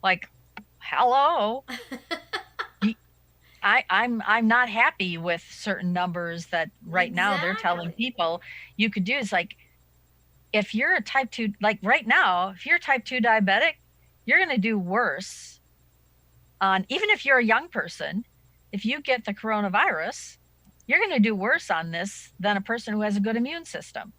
Like, hello. I'm not happy with certain numbers that now they're telling people you could do. Is like, if you're a type 2, like right now, if you're type 2 diabetic, you're going to do worse on, even if you're a young person, if you get the coronavirus, you're going to do worse on this than a person who has a good immune system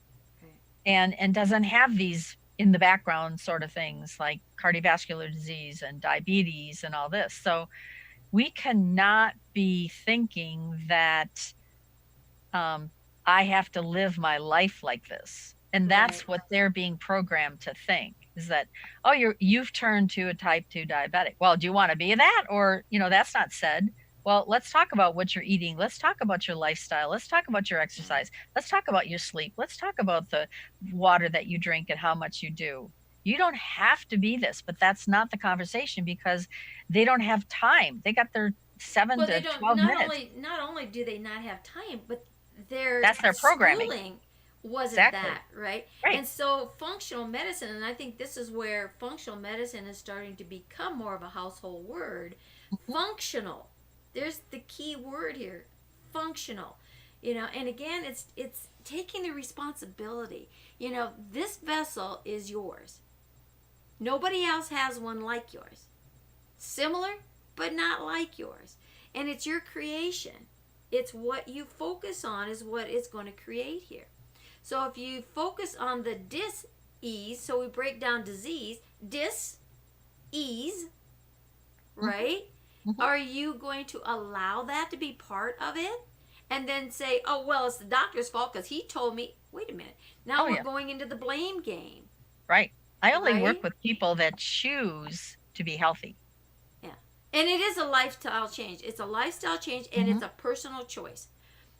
and doesn't have these in the background sort of things like cardiovascular disease and diabetes and all this. So we cannot be thinking that I have to live my life like this. And that's what they're being programmed to think, is that, oh, you've turned to a type 2 diabetic. Well, do you want to be that? Or, you know, that's not said. Well, let's talk about what you're eating. Let's talk about your lifestyle. Let's talk about your exercise. Let's talk about your sleep. Let's talk about the water that you drink and how much you do. You don't have to be this, but that's not the conversation, because they don't have time. They got their 7 to 12 minutes. Not only do they not have time, but that's their programming. Schooling wasn't that, right? And so functional medicine, and I think this is where functional medicine is starting to become more of a household word. Functional. There's the key word here, functional. You know, and again, it's taking the responsibility. You know, this vessel is yours. Nobody else has one like yours. Similar, but not like yours. And it's your creation. It's what you focus on is what it's going to create here. So if you focus on the dis-ease, so we break down disease, dis-ease, right? Are you going to allow that to be part of it? And then say, oh, well, it's the doctor's fault because he told me. Wait a minute. Now we're going into the blame game. Right. I only work with people that choose to be healthy. Yeah. And it is a lifestyle change. It's a lifestyle change, and it's a personal choice.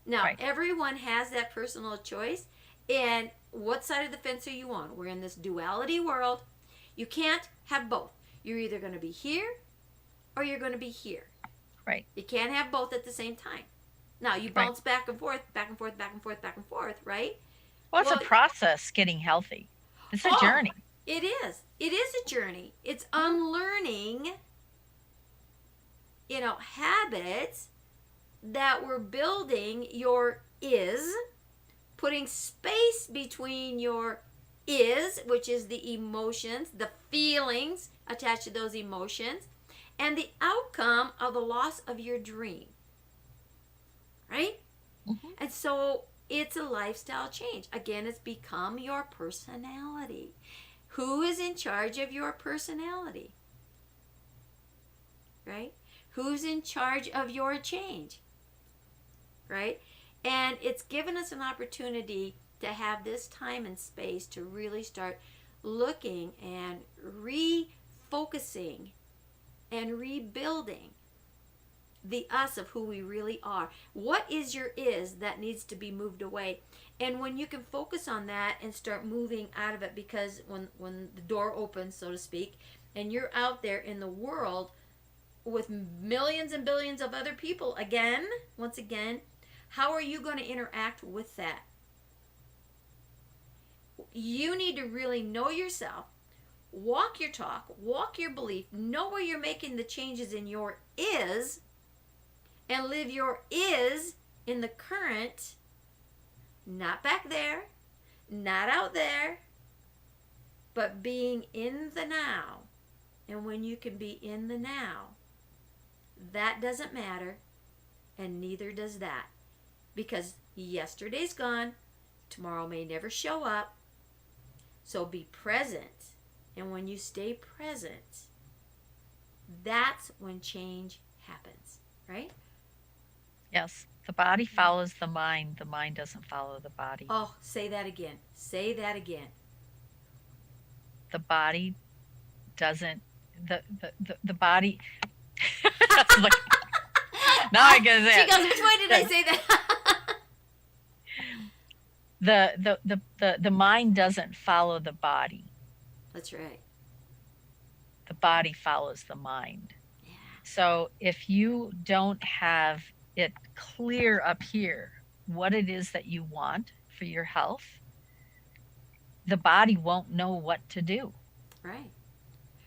Now, everyone has that personal choice. And what side of the fence are you on? We're in this duality world. You can't have both. You're either going to be here or you're going to be here. Right. You can't have both at the same time. Now, you bounce back and forth, back and forth, back and forth, back and forth, right? Well, it's a process getting healthy. It's a journey. It is. It is a journey. It's unlearning, you know, habits that were building your is, putting space between your is, which is the emotions, the feelings attached to those emotions, and the outcome of the loss of your dream. Right? Mm-hmm. And so it's a lifestyle change. Again, it's become your personality. Who is in charge of your personality? Right? Who's in charge of your change? Right? And it's given us an opportunity to have this time and space to really start looking and refocusing and rebuilding the us of who we really are. What is your is that needs to be moved away? And when you can focus on that and start moving out of it, because when the door opens, so to speak, and you're out there in the world with millions and billions of other people, once again, how are you going to interact with that? You need to really know yourself, walk your talk, walk your belief, know where you're making the changes in your is, and live your is in the current, not back there, not out there, but being in the now. And when you can be in the now, that doesn't matter, and neither does that. Because yesterday's gone, tomorrow may never show up. So be present. And when you stay present, that's when change happens, right? Yes. The body follows the mind. The mind doesn't follow the body. Oh, say that again. Say that again. The body doesn't, the body. Now I get it. She goes, which way did I say that? The mind doesn't follow the body. That's right. The body follows the mind. Yeah. So if you don't have it clear up here what it is that you want for your health, the body won't know what to do. Right.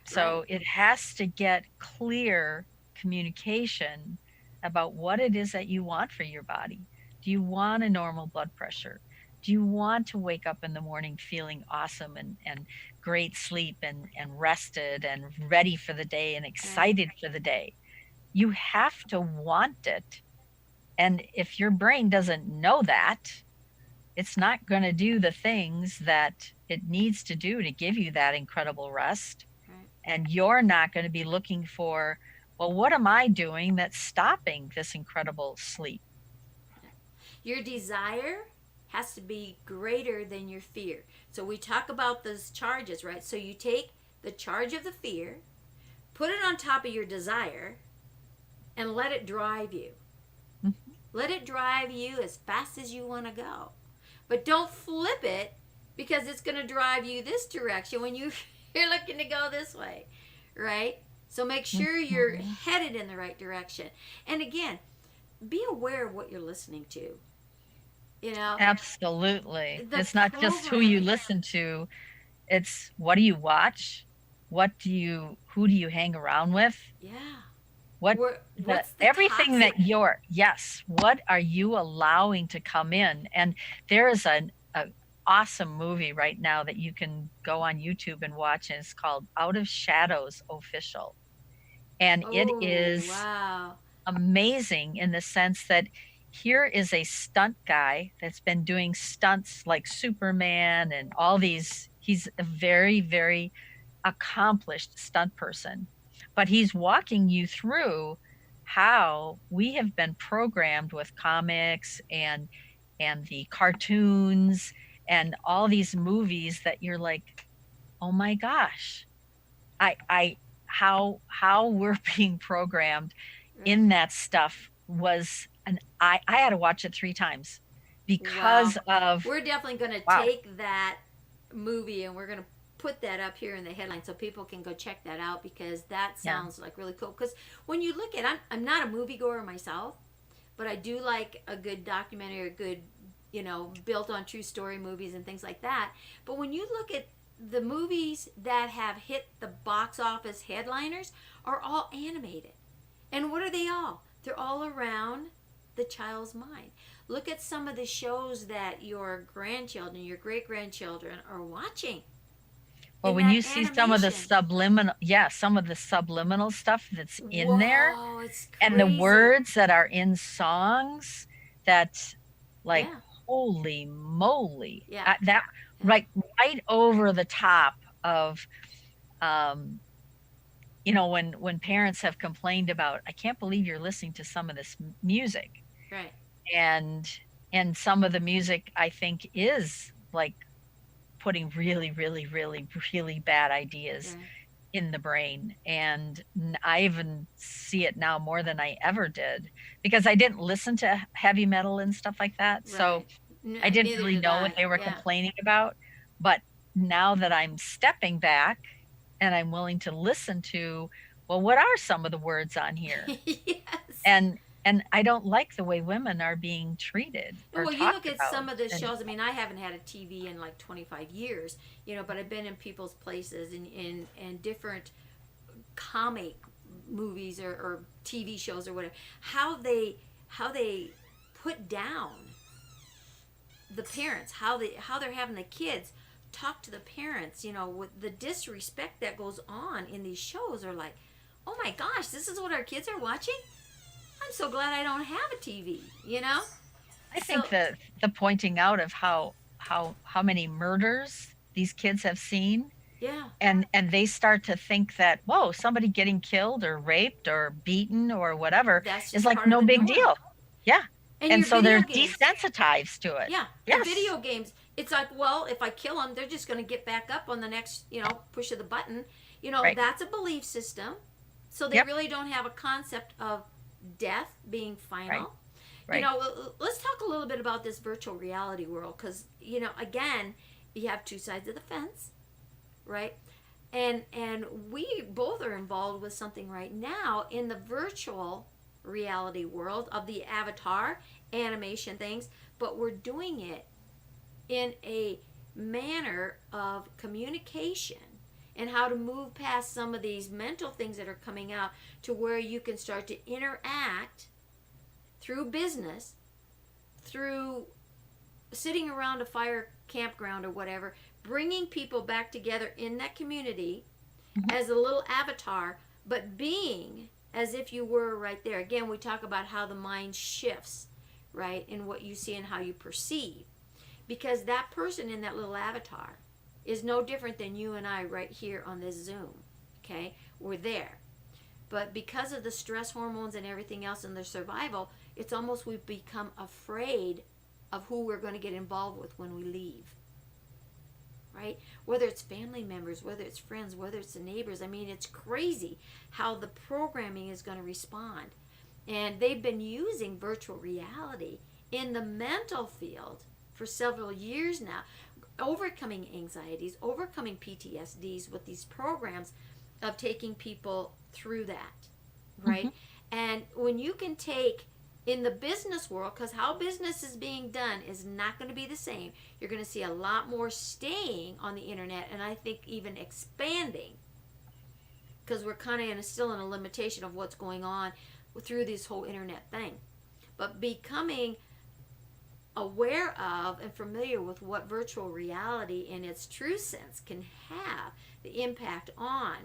So right. It has to get clear communication about what it is that you want for your body. Do you want a normal blood pressure? Do you want to wake up in the morning feeling awesome and great sleep and rested and ready for the day and excited for the day? You have to want it. And if your brain doesn't know that, it's not going to do the things that it needs to do to give you that incredible rest. Right. And you're not going to be looking for, well, what am I doing that's stopping this incredible sleep? Your desire has to be greater than your fear. So we talk about those charges, right? So you take the charge of the fear, put it on top of your desire, and let it drive you. Mm-hmm. Let it drive you as fast as you want to go. But don't flip it, because it's going to drive you this direction when you're looking to go this way, right? So make sure you're headed in the right direction. And again, be aware of what you're listening to. You know? Absolutely. It's not just who you listen to. It's what do you watch? Who do you hang around with? Yeah. Everything that what are you allowing to come in? And there is an awesome movie right now that you can go on YouTube and watch, and it's called Out of Shadows Official. And it is amazing in the sense that here is a stunt guy that's been doing stunts like Superman and all these. He's a very, very accomplished stunt person. But he's walking you through how we have been programmed with comics and the cartoons and all these movies that you're like, oh my gosh, how we're being programmed in that stuff was I had to watch it 3 times because of. We're definitely going to take that movie and we're going to put that up here in the headline so people can go check that out, because that sounds like really cool. Because when you look at, I'm not a moviegoer myself, but I do like a good documentary or good, built on true story movies and things like that. But when you look at the movies that have hit the box office headliners are all animated. And what are they all? They're all around the child's mind. Look at some of the shows that your grandchildren, your great-grandchildren are watching. Well, in when that you see animation. some of the subliminal stuff that's in there, Whoa, it's and the crazy. words that are in songs, that, like, Yeah, holy moly, yeah, that, yeah. right over the top of, um, when parents have complained about, I can't believe you're listening to some of this music, Right. and some of the music, I think, is like putting really, really, really, really bad ideas Right. in the brain. And I even see it now more than I ever did, because I didn't listen to heavy metal and stuff like that. So Right. I didn't Neither really did know what I. they were Yeah. complaining about. But now that I'm stepping back and I'm willing to listen to, well, what are some of the words on here? Yes. And I don't like the way women are being treated or Well, you look talked at about. some of the And shows. I mean, I haven't had a TV in like 25 years, but I've been in people's places and in different comic movies or TV shows or whatever. How they put down the parents, how they're having the kids talk to the parents, with the disrespect that goes on in these shows. Are like, oh my gosh, this is what our kids are watching. I'm so glad I don't have a TV. I So think that the pointing out of how many murders these kids have seen, yeah, and they start to think that, whoa, somebody getting killed or raped or beaten or whatever that's is just like part of no the big norm. deal. Yeah. And And your so they're video games, desensitized to it. yeah, and Yes. video games. It's like, well, if I kill them, they're just going to get back up on the next, push of the button. Right. That's a belief system. So they Yep. really don't have a concept of death being Right. final. Right. Let's talk a little bit about this virtual reality world, because again, you have two sides of the fence, right? And we both are involved with something right now in the virtual reality world of the avatar animation things, but we're doing it in a manner of communication and how to move past some of these mental things that are coming out to where you can start to interact through business, through sitting around a fire campground or whatever, bringing people back together in that community as a little avatar, but being as if you were right there. Again, we talk about how the mind shifts, right, in what you see and how you perceive. Because that person in that little avatar is no different than you and I right here on this Zoom, okay? We're there. But because of the stress hormones and everything else in their survival, it's almost we've become afraid of who we're going to get involved with when we leave, right? Whether it's family members, whether it's friends, whether it's the neighbors. I mean, it's crazy how the programming is going to respond. And they've been using virtual reality in the mental field for several years now, overcoming anxieties, overcoming PTSDs with these programs of taking people through that, right? And when you can take in the business world, because how business is being done is not going to be the same. You're going to see a lot more staying on the internet, and I think even expanding, because we're kind of still in a limitation of what's going on through this whole internet thing. But becoming aware of and familiar with what virtual reality in its true sense can have, the impact on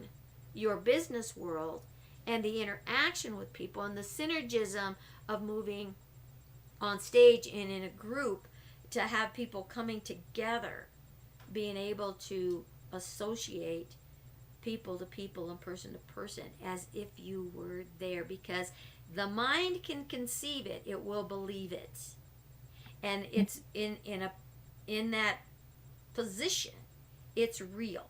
your business world and the interaction with people and the synergism of moving on stage and in a group to have people coming together, being able to associate people to people and person to person as if you were there, because the mind can conceive it, it will believe it, and it's in that position, it's real.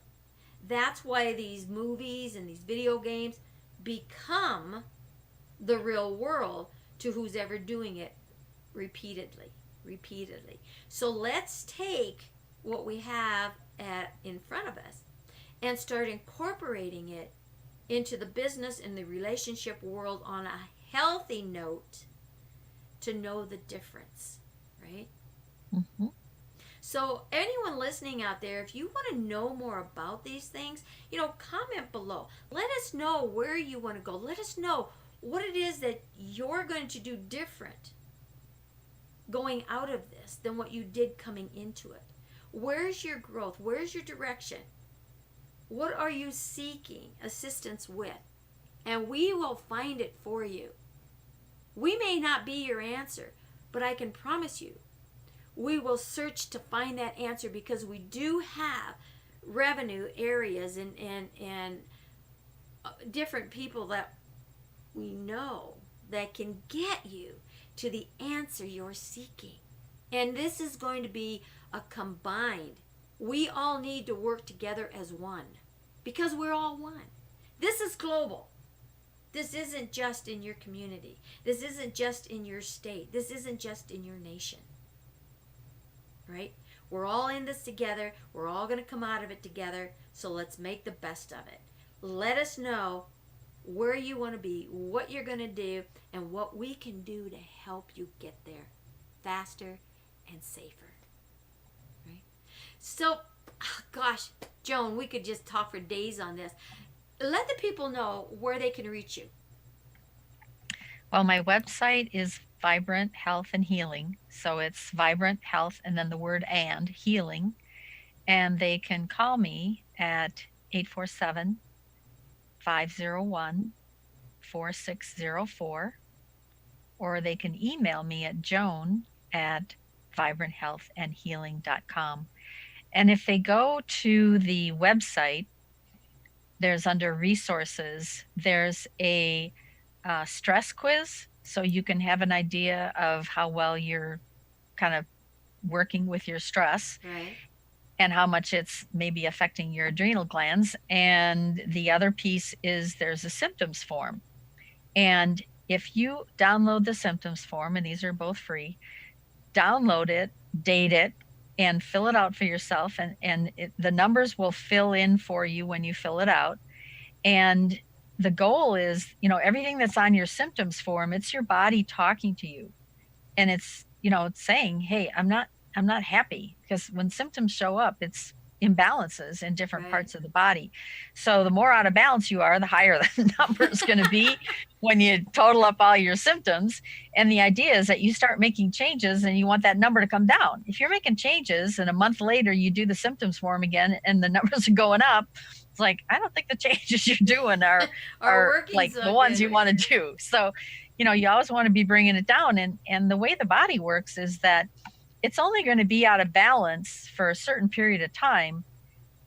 That's why these movies and these video games become the real world to who's ever doing it repeatedly. So let's take what we have in front of us and start incorporating it into the business and the relationship world on a healthy note to know the difference, right? So anyone listening out there, if you want to know more about these things, comment below. Let us know where you want to go. Let us know what it is that you're going to do different going out of this than what you did coming into it. Where's your growth? Where's your direction? What are you seeking assistance with? And we will find it for you. We may not be your answer, but I can promise you, we will search to find that answer, because we do have revenue areas and different people that we know that can get you to the answer you're seeking. And this is going to be a combined. We all need to work together as one, because we're all one. This is global. This isn't just in your community. This isn't just in your state. This isn't just in your nation. Right? We're all in this together. We're all going to come out of it together. So let's make the best of it. Let us know where you want to be, what you're going to do, and what we can do to help you get there faster and safer. Right? So, gosh, Joan, we could just talk for days on this. Let the people know where they can reach you. Well, my website is Vibrant Health and Healing. So it's Vibrant Health and then the word and healing. And they can call me at 847-501-4604, or they can email me at joan@vibranthealthandhealing.com. And if they go to the website, there's under resources, there's a stress quiz, so you can have an idea of how well you're kind of working with your stress. Right. And how much it's maybe affecting your adrenal glands. And the other piece is there's a symptoms form. And if you download the symptoms form, and these are both free, download it, date it, and fill it out for yourself. And the numbers will fill in for you when you fill it out. And the goal is, everything that's on your symptoms form, it's your body talking to you. And it's, it's saying, hey, I'm not happy, because when symptoms show up, it's imbalances in different parts of the body. So the more out of balance you are, the higher the number is going to be when you total up all your symptoms. And the idea is that you start making changes and you want that number to come down. If you're making changes and a month later you do the symptoms form again and the numbers are going up, it's like, I don't think the changes you're doing are like so the ones good. You want to do. So, you always want to be bringing it down. And the way the body works is that it's only going to be out of balance for a certain period of time.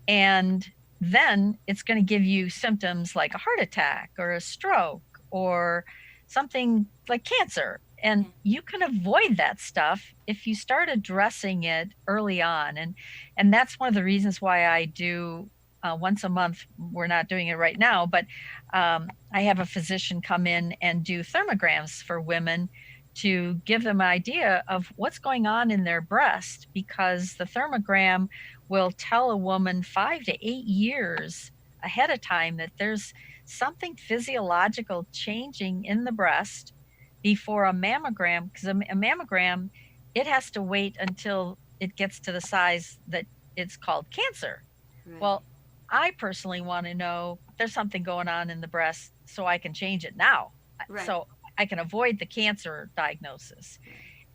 And then it's going to give you symptoms like a heart attack or a stroke or something like cancer. And you can avoid that stuff if you start addressing it early on. And that's one of the reasons why I do once a month. We're not doing it right now, but I have a physician come in and do thermograms for women to give them an idea of what's going on in their breast, because the thermogram will tell a woman 5 to 8 years ahead of time that there's something physiological changing in the breast before a mammogram, because a mammogram, it has to wait until it gets to the size that it's called cancer. Right. Well, I personally want to know there's something going on in the breast so I can change it now. Right. So I can avoid the cancer diagnosis.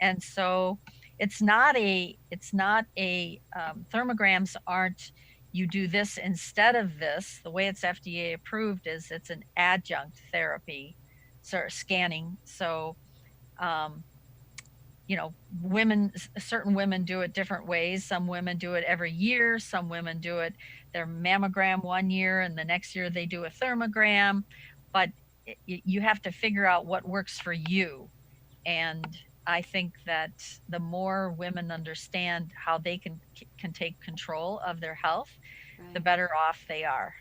And so thermograms aren't, you do this instead of this. The way it's FDA approved is it's an adjunct therapy, sort of scanning. So, certain women do it different ways. Some women do it every year. Some women do it their mammogram 1 year and the next year they do a thermogram. But you have to figure out what works for you. And I think that the more women understand how they can take control of their health, the better off they are.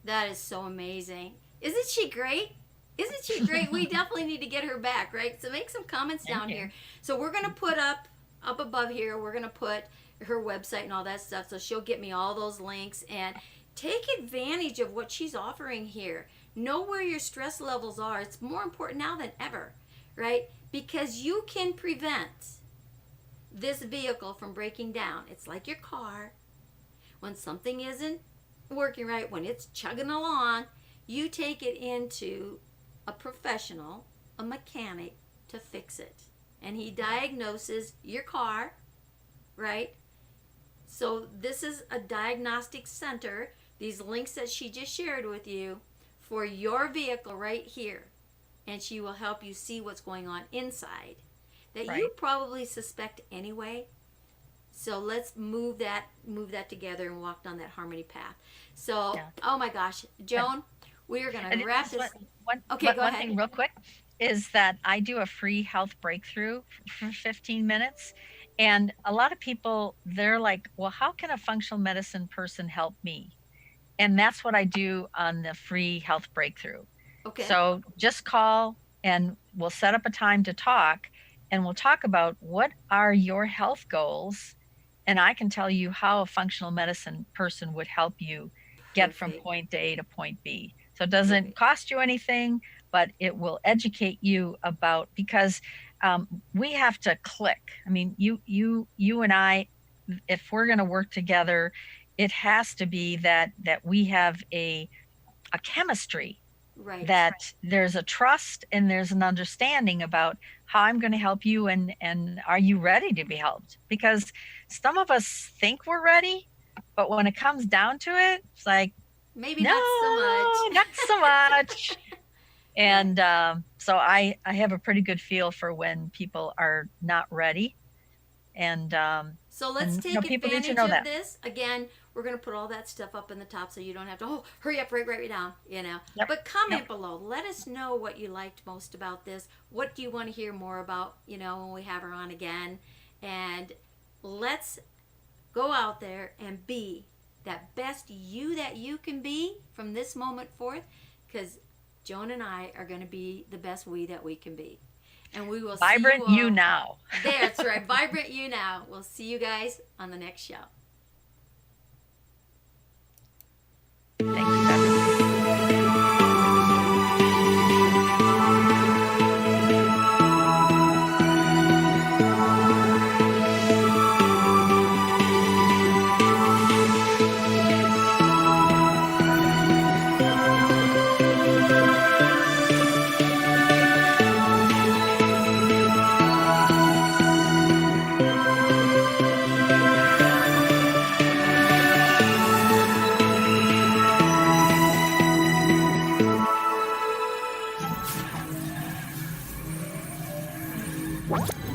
That is so amazing. Isn't she great? Isn't she great? We definitely need to get her back, right? So make some comments down here. So we're going to put up above here, we're going to put her website and all that stuff. So she'll get me all those links, and take advantage of what she's offering here. Know where your stress levels are. It's more important now than ever, right? Because you can prevent this vehicle from breaking down. It's like your car. When something isn't working right, when it's chugging along, you take it into a professional, a mechanic, to fix it. And he diagnoses your car, right? So this is a diagnostic center these links that she just shared with you for your vehicle right here, and she will help you see what's going on inside that you probably suspect anyway. So let's move that together and walk down that harmony path. So, oh my gosh, Joan, we are going to wrap this. Go ahead. One thing real quick is that I do a free health breakthrough for 15 minutes. And a lot of people, they're like, well, how can a functional medicine person help me? And that's what I do on the free health breakthrough. Okay. So just call and we'll set up a time to talk, and we'll talk about what are your health goals. And I can tell you how a functional medicine person would help you get from point A to point B. So it doesn't cost you anything, but it will educate you about, because we have to click. I mean, you and I, if we're going to work together, it has to be that we have a chemistry, that there's a trust and there's an understanding about how I'm going to help you, and are you ready to be helped? Because some of us think we're ready, but when it comes down to it, it's like, maybe not so much. And so I have a pretty good feel for when people are not ready. And so let's take advantage of this. Again, we're going to put all that stuff up in the top so you don't have to, hurry up, write it down, But comment below. Let us know what you liked most about this. What do you want to hear more about, when we have her on again? And let's go out there and be that best you that you can be from this moment forth, because Joan and I are going to be the best we that we can be. And we will Vibrant see you now. That's right. Vibrant you now. We'll see you guys on the next show. Thank you, Beverly. What?